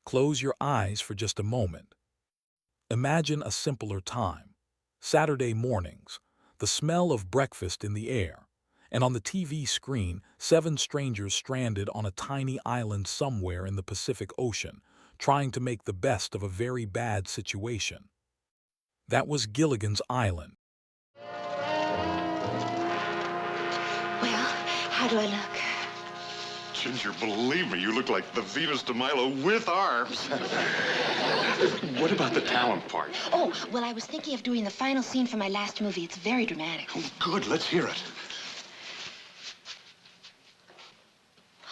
Close your eyes for just a moment. Imagine a simpler time. Saturday mornings, the smell of breakfast in the air, and on the TV screen, 7 strangers stranded on a tiny island somewhere in the Pacific Ocean, trying to make the best of a very bad situation. That was Gilligan's Island. Well, how do I look? Ginger, believe me, you look like the Venus de Milo with arms. What about the talent part? Oh, well, I was thinking of doing the final scene for my last movie. It's very dramatic. Oh, good. Let's hear it.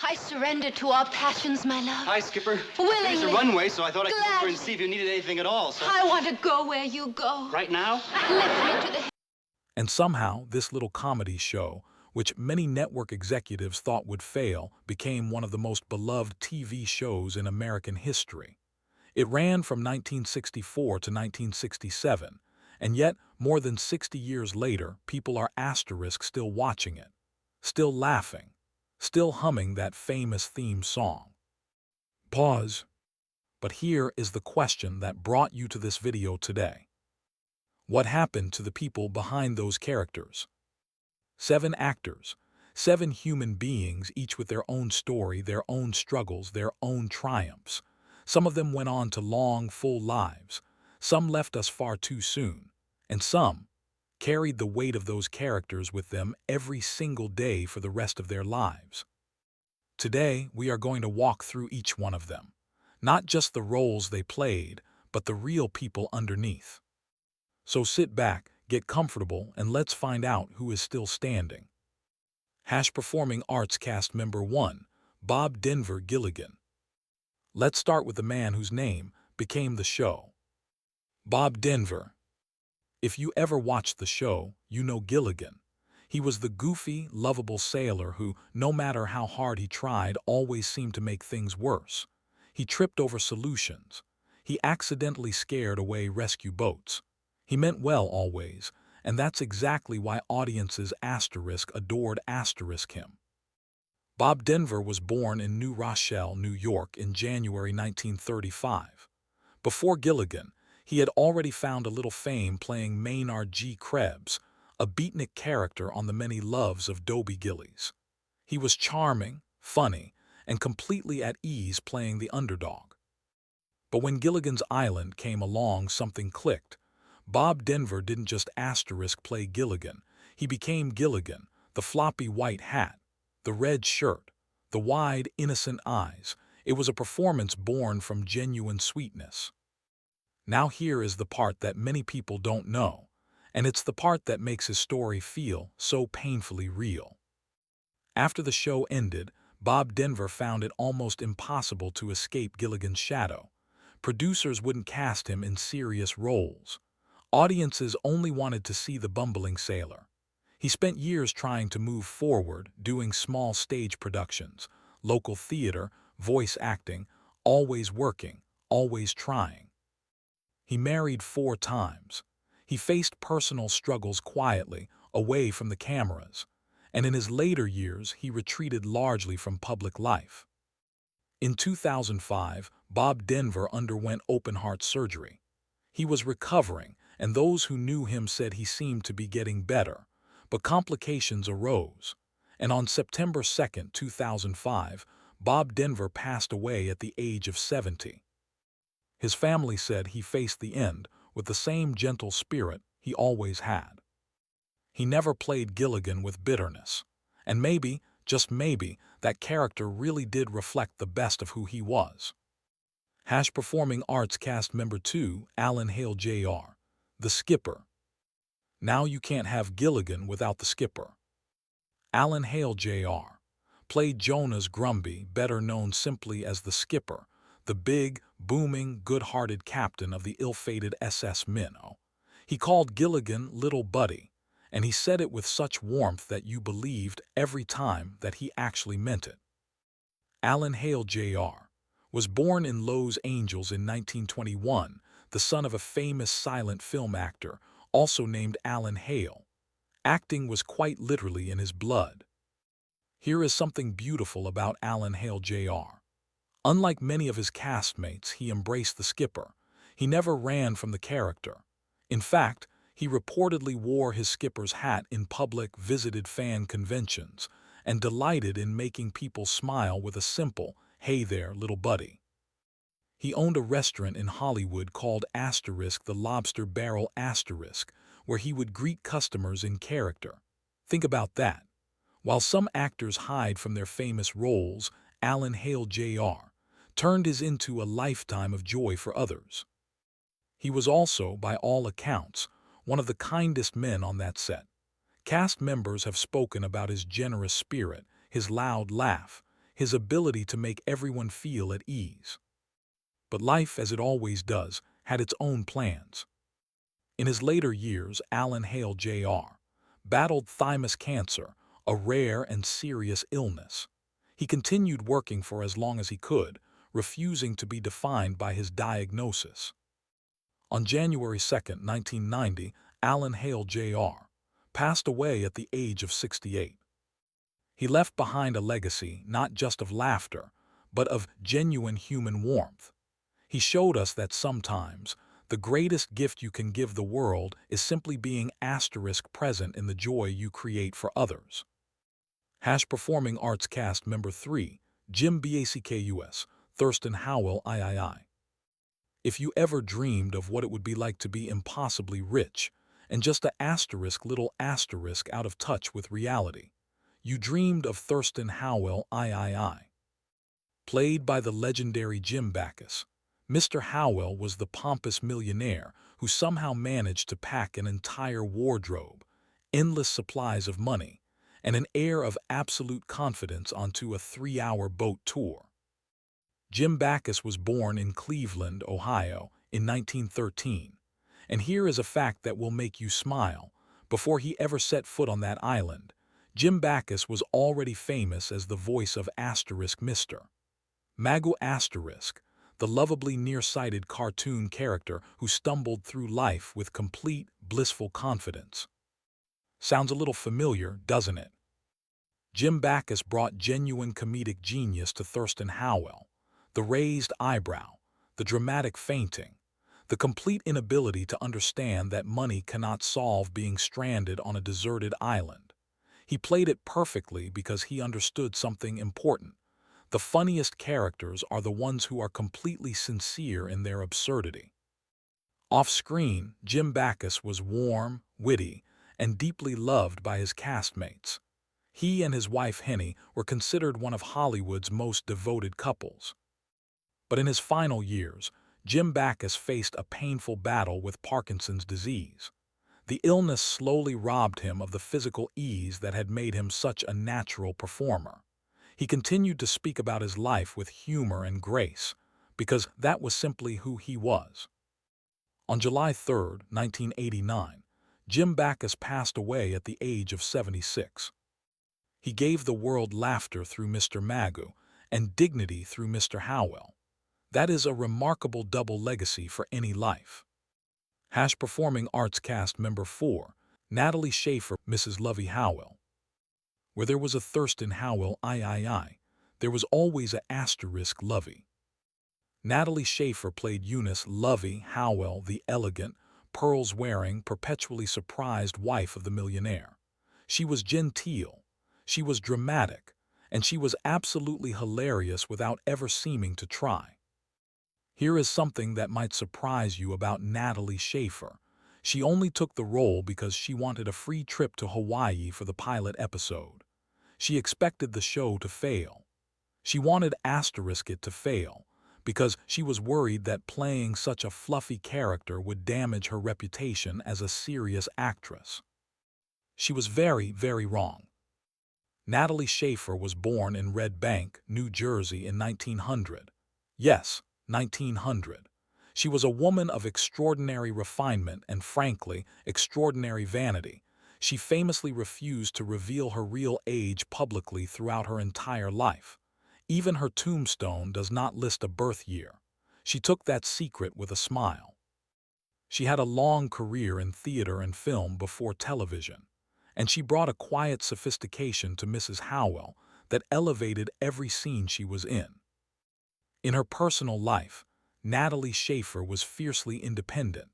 I surrender to our passions, my love. Hi, Skipper. Willingly. It's a runway, so I thought I'd come over and Gladly. see if you needed anything at all. So I want to go where you go. right now? Lift me to the... And somehow, this little comedy show, which many network executives thought would fail, became one of the most beloved TV shows in American history. It ran from 1964 to 1967, and yet, more than 60 years later, people are still watching it, still laughing, still humming that famous theme song. Pause. But here is the question that brought you to this video today. What happened to the people behind those characters? 7 actors, 7 human beings, each with their own story, their own struggles, their own triumphs. Some of them went on to long, full lives. Some left us far too soon. And some carried the weight of those characters with them every single day for the rest of their lives. Today, we are going to walk through each one of them. Not just the roles they played, but the real people underneath. So sit back, get comfortable, and let's find out who is still standing. Performing Arts Cast Member 1, Bob Denver Gilligan. Let's start with the man whose name became the show. Bob Denver. If you ever watched the show, you know Gilligan. He was the goofy, lovable sailor who, no matter how hard he tried, always seemed to make things worse. He tripped over solutions. He accidentally scared away rescue boats. He meant well always, and that's exactly why audiences adored him. Bob Denver was born in New Rochelle, New York in January 1935. Before Gilligan, he had already found a little fame playing Maynard G. Krebs, a beatnik character on the many loves of Dobie Gillies. He was charming, funny, and completely at ease playing the underdog. But when Gilligan's Island came along, something clicked. Bob Denver didn't just play Gilligan. He became Gilligan, the floppy white hat, the red shirt, the wide, innocent eyes. It was a performance born from genuine sweetness. Now here is the part that many people don't know, and it's the part that makes his story feel so painfully real. After the show ended, Bob Denver found it almost impossible to escape Gilligan's shadow. Producers wouldn't cast him in serious roles. Audiences only wanted to see the bumbling sailor. He spent years trying to move forward, doing small stage productions, local theater, voice acting, always working, always trying. He married 4 times. He faced personal struggles quietly, away from the cameras, and in his later years he retreated largely from public life. In 2005, Bob Denver underwent open-heart surgery. He was recovering, and those who knew him said he seemed to be getting better, but complications arose, and on September 2, 2005, Bob Denver passed away at the age of 70. His family said he faced the end with the same gentle spirit he always had. He never played Gilligan with bitterness, and maybe, just maybe, that character really did reflect the best of who he was. Performing Arts Cast Member 2, Alan Hale Jr., the Skipper. Now you can't have Gilligan without the Skipper. Alan Hale Jr. played Jonas Grumby, better known simply as the Skipper, the big, booming, good-hearted captain of the ill-fated SS Minnow. He called Gilligan Little Buddy, and he said it with such warmth that you believed every time that he actually meant it. Alan Hale Jr. was born in Los Angeles in 1921, the son of a famous silent film actor, also named Alan Hale. Acting was quite literally in his blood. Here is something beautiful about Alan Hale Jr. Unlike many of his castmates, he embraced the skipper. He never ran from the character. In fact, he reportedly wore his skipper's hat in public, visited fan conventions, and delighted in making people smile with a simple, "Hey there, little buddy." He owned a restaurant in Hollywood called the Lobster Barrel, where he would greet customers in character. Think about that. While some actors hide from their famous roles, Alan Hale Jr. turned his into a lifetime of joy for others. He was also, by all accounts, one of the kindest men on that set. Cast members have spoken about his generous spirit, his loud laugh, his ability to make everyone feel at ease. But life, as it always does, had its own plans. In his later years, Alan Hale Jr. battled thymus cancer, a rare and serious illness. He continued working for as long as he could, refusing to be defined by his diagnosis. On January 2, 1990, Alan Hale Jr. passed away at the age of 68. He left behind a legacy not just of laughter, but of genuine human warmth. He showed us that sometimes the greatest gift you can give the world is simply being present in the joy you create for others. Performing Arts Cast Member 3, Jim Backus, Thurston Howell III. If you ever dreamed of what it would be like to be impossibly rich, and just little asterisk out of touch with reality, you dreamed of Thurston Howell III. Played by the legendary Jim Backus, Mr. Howell was the pompous millionaire who somehow managed to pack an entire wardrobe, endless supplies of money, and an air of absolute confidence onto a 3-hour boat tour. Jim Backus was born in Cleveland, Ohio, in 1913, and here is a fact that will make you smile. Before he ever set foot on that island, Jim Backus was already famous as the voice of Mr. Magoo, the lovably nearsighted cartoon character who stumbled through life with complete, blissful confidence. Sounds a little familiar, doesn't it? Jim Backus brought genuine comedic genius to Thurston Howell. The raised eyebrow, the dramatic fainting, the complete inability to understand that money cannot solve being stranded on a deserted island. He played it perfectly because he understood something important. The funniest characters are the ones who are completely sincere in their absurdity. Off-screen, Jim Backus was warm, witty, and deeply loved by his castmates. He and his wife Henny were considered one of Hollywood's most devoted couples. But in his final years, Jim Backus faced a painful battle with Parkinson's disease. The illness slowly robbed him of the physical ease that had made him such a natural performer. He continued to speak about his life with humor and grace, because that was simply who he was. On July 3, 1989, Jim Backus passed away at the age of 76. He gave the world laughter through Mr. Magoo and dignity through Mr. Howell. That is a remarkable double legacy for any life. Performing Arts Cast Member 4, Natalie Schaefer, Mrs. Lovey Howell. Where there was a Thurston Howell III, there was always a Lovey. Natalie Schaefer played Eunice Lovey Howell, the elegant, pearls-wearing, perpetually surprised wife of the millionaire. She was genteel, she was dramatic, and she was absolutely hilarious without ever seeming to try. Here is something that might surprise you about Natalie Schaefer. She only took the role because she wanted a free trip to Hawaii for the pilot episode. She expected the show to fail. She wanted it to fail because she was worried that playing such a fluffy character would damage her reputation as a serious actress. She was very, very wrong. Natalie Schaefer was born in Red Bank, New Jersey in 1900. Yes, 1900. She was a woman of extraordinary refinement and, frankly, extraordinary vanity. She famously refused to reveal her real age publicly throughout her entire life. Even her tombstone does not list a birth year. She took that secret with a smile. She had a long career in theater and film before television, and she brought a quiet sophistication to Mrs. Howell that elevated every scene she was in. In her personal life, Natalie Schaefer was fiercely independent.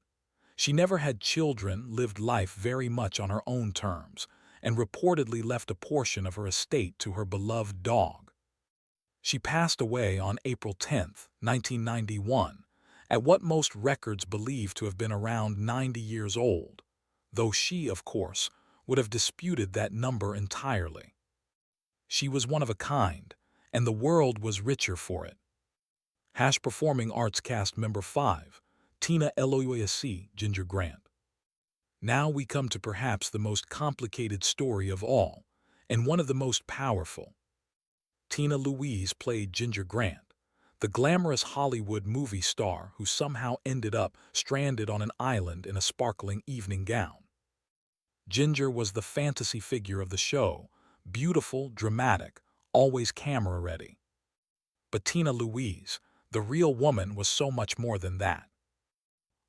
She never had children, lived life very much on her own terms, and reportedly left a portion of her estate to her beloved dog. She passed away on April 10, 1991, at what most records believe to have been around 90 years old, though she, of course, would have disputed that number entirely. She was one of a kind, and the world was richer for it. Performing Arts Cast Member 5, Tina Eloise Ginger Grant. Now we come to perhaps the most complicated story of all, and one of the most powerful. Tina Louise played Ginger Grant, the glamorous Hollywood movie star who somehow ended up stranded on an island in a sparkling evening gown. Ginger was the fantasy figure of the show, beautiful, dramatic, always camera-ready. But Tina Louise, the real woman, was so much more than that.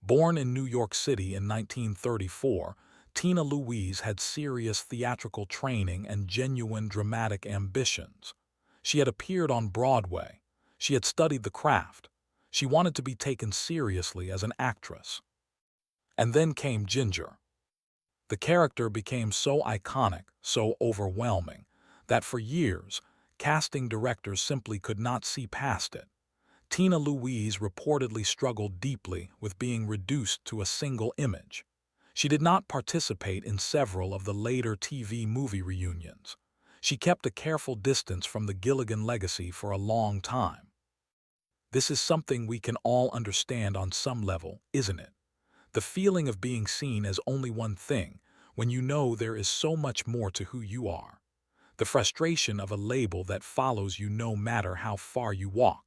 Born in New York City in 1934, Tina Louise had serious theatrical training and genuine dramatic ambitions. She had appeared on Broadway. She had studied the craft. She wanted to be taken seriously as an actress. And then came Ginger. The character became so iconic, so overwhelming, that for years, casting directors simply could not see past it. Tina Louise reportedly struggled deeply with being reduced to a single image. She did not participate in several of the later TV movie reunions. She kept a careful distance from the Gilligan legacy for a long time. This is something we can all understand on some level, isn't it? The feeling of being seen as only one thing, when you know there is so much more to who you are. The frustration of a label that follows you no matter how far you walk.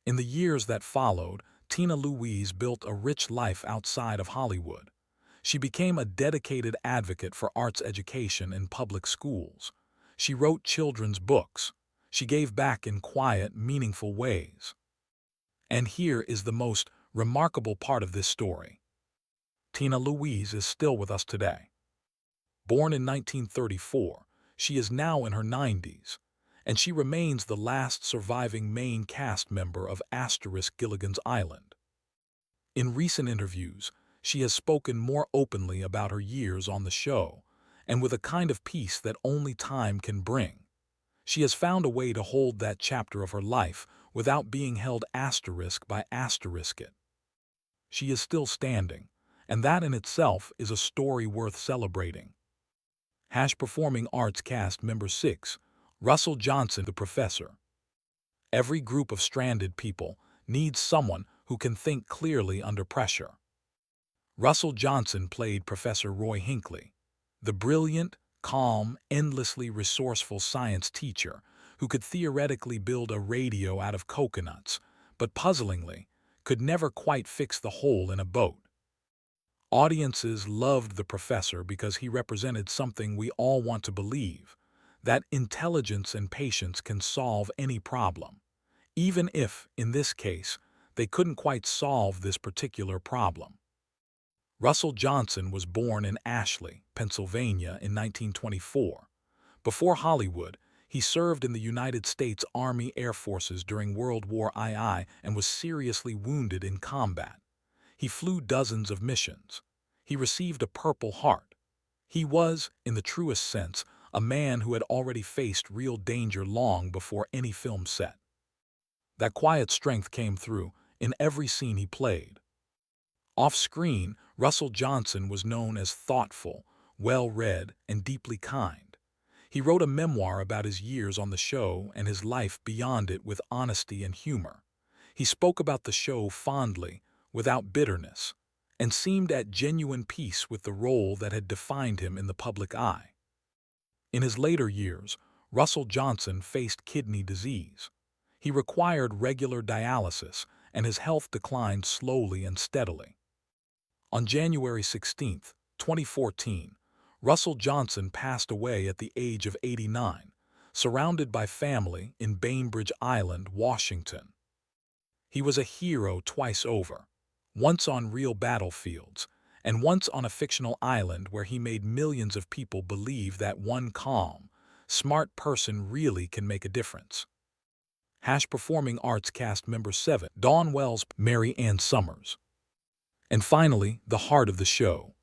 In the years that followed, Tina Louise built a rich life outside of Hollywood. She became a dedicated advocate for arts education in public schools. She wrote children's books. She gave back in quiet, meaningful ways. And here is the most remarkable part of this story. Tina Louise is still with us today. Born in 1934, she is now in her 90s, and she remains the last surviving main cast member of Gilligan's Island. In recent interviews, she has spoken more openly about her years on the show, and with a kind of peace that only time can bring. She has found a way to hold that chapter of her life without being held asterisk by asterisk it. She is still standing, and that in itself is a story worth celebrating. Performing Arts Cast Member 6, Russell Johnson, the professor. Every group of stranded people needs someone who can think clearly under pressure. Russell Johnson played Professor Roy Hinckley, the brilliant, calm, endlessly resourceful science teacher who could theoretically build a radio out of coconuts, but puzzlingly, could never quite fix the hole in a boat. Audiences loved the professor because he represented something we all want to believe, that intelligence and patience can solve any problem, even if, in this case, they couldn't quite solve this particular problem. Russell Johnson was born in Ashley, Pennsylvania in 1924. Before Hollywood, he served in the United States Army Air Forces during World War II and was seriously wounded in combat. He flew dozens of missions. He received a Purple Heart. He was, in the truest sense, a man who had already faced real danger long before any film set. That quiet strength came through in every scene he played. Off-screen, Russell Johnson was known as thoughtful, well-read, and deeply kind. He wrote a memoir about his years on the show and his life beyond it with honesty and humor. He spoke about the show fondly, without bitterness, and seemed at genuine peace with the role that had defined him in the public eye. In his later years, Russell Johnson faced kidney disease. He required regular dialysis, and his health declined slowly and steadily. On January 16, 2014, Russell Johnson passed away at the age of 89, surrounded by family in Bainbridge Island, Washington. He was a hero twice over, once on real battlefields, and once on a fictional island where he made millions of people believe that one calm, smart person really can make a difference. Performing Arts cast member 7, Dawn Wells, Mary Ann Summers. And finally, the heart of the show.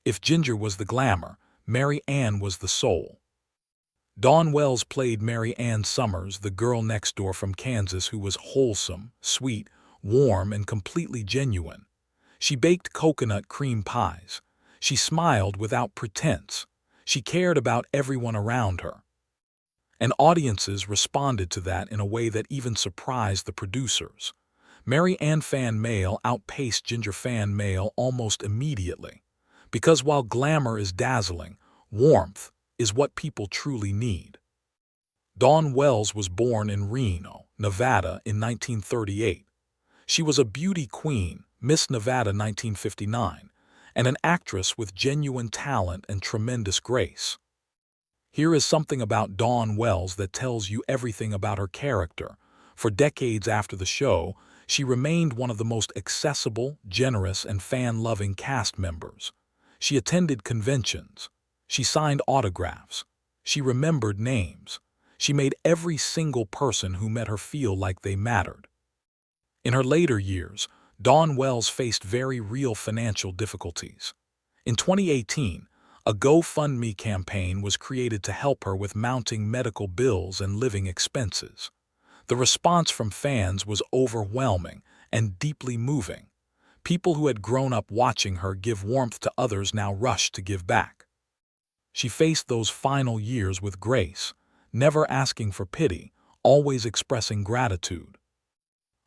If Ginger was the glamour, Mary Ann was the soul. Dawn Wells played Mary Ann Summers, the girl next door from Kansas who was wholesome, sweet, warm, and completely genuine. She baked coconut cream pies. She smiled without pretense. She cared about everyone around her. And audiences responded to that in a way that even surprised the producers. Mary Ann fan mail outpaced Ginger fan mail almost immediately. Because while glamour is dazzling, warmth is what people truly need. Dawn Wells was born in Reno, Nevada in 1938. She was a beauty queen, Miss Nevada 1959, and an actress with genuine talent and tremendous grace. Here is something about Dawn Wells that tells you everything about her character. For decades after the show, she remained one of the most accessible, generous, and fan-loving cast members. She attended conventions. She signed autographs. She remembered names. She made every single person who met her feel like they mattered. In her later years, Dawn Wells faced very real financial difficulties. In 2018, a GoFundMe campaign was created to help her with mounting medical bills and living expenses. The response from fans was overwhelming and deeply moving. People who had grown up watching her give warmth to others now rushed to give back. She faced those final years with grace, never asking for pity, always expressing gratitude.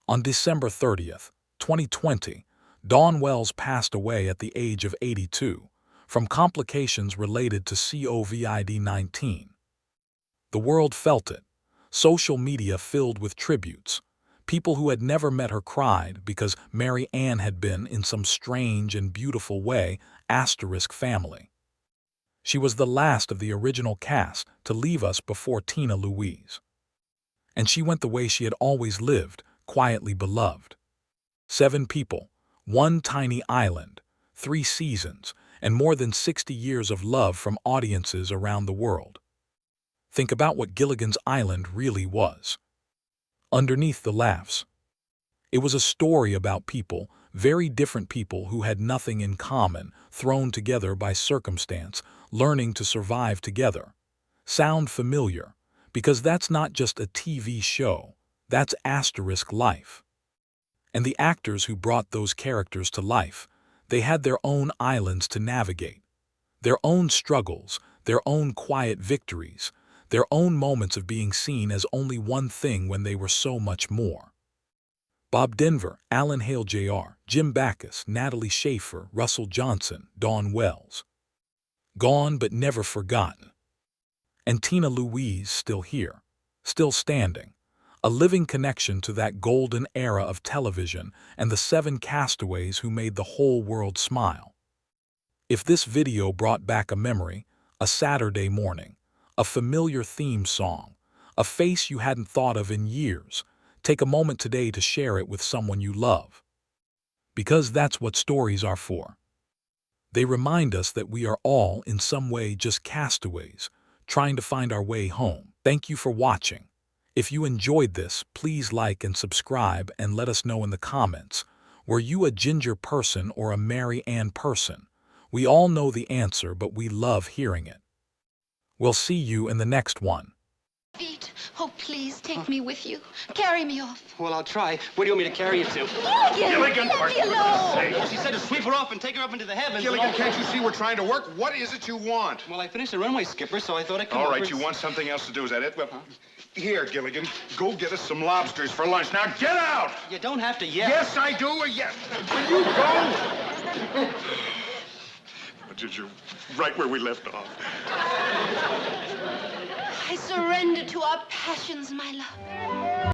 On December 30th, 2020, Dawn Wells passed away at the age of 82 from complications related to COVID-19. The world felt it. Social media filled with tributes. People who had never met her cried because Mary Ann had been, in some strange and beautiful way, asterisk family. She was the last of the original cast to leave us before Tina Louise. And she went the way she had always lived, quietly beloved. 7 people, 1 tiny island, 3 seasons, and more than 60 years of love from audiences around the world. Think about what Gilligan's Island really was. Underneath the laughs. It was a story about people, very different people who had nothing in common, thrown together by circumstance, learning to survive together. Sound familiar? Because that's not just a TV show, that's asterisk life. And the actors who brought those characters to life, they had their own islands to navigate. Their own struggles, their own quiet victories, their own moments of being seen as only one thing when they were so much more. Bob Denver, Alan Hale Jr., Jim Backus, Natalie Schafer, Russell Johnson, Dawn Wells. Gone but never forgotten. And Tina Louise still here, still standing. A living connection to that golden era of television and the 7 castaways who made the whole world smile. If this video brought back a memory, a Saturday morning, a familiar theme song, a face you hadn't thought of in years, take a moment today to share it with someone you love. Because that's what stories are for. They remind us that we are all, in some way, just castaways, trying to find our way home. Thank you for watching. If you enjoyed this, please like and subscribe and let us know in the comments. Were you a Ginger person or a Mary Ann person? We all know the answer, but we love hearing it. We'll see you in the next one. Feet. Oh, please take me with you. Carry me off. Well, I'll try. Where do you want me to carry you to? Gilligan, let me alone. She said to sweep her off and take her up into the heavens. Gilligan, can't you see we're trying to work? What is it you want? Well, I finished the runway, Skipper, so I thought I'd come All over right, and you want something else to do, is that it? Well, here, Gilligan, go get us some lobsters for lunch. Now get out! You don't have to yell. Yes, I do. Yes. Will you go? Ginger, right where we left off. I surrender to our passions, my love.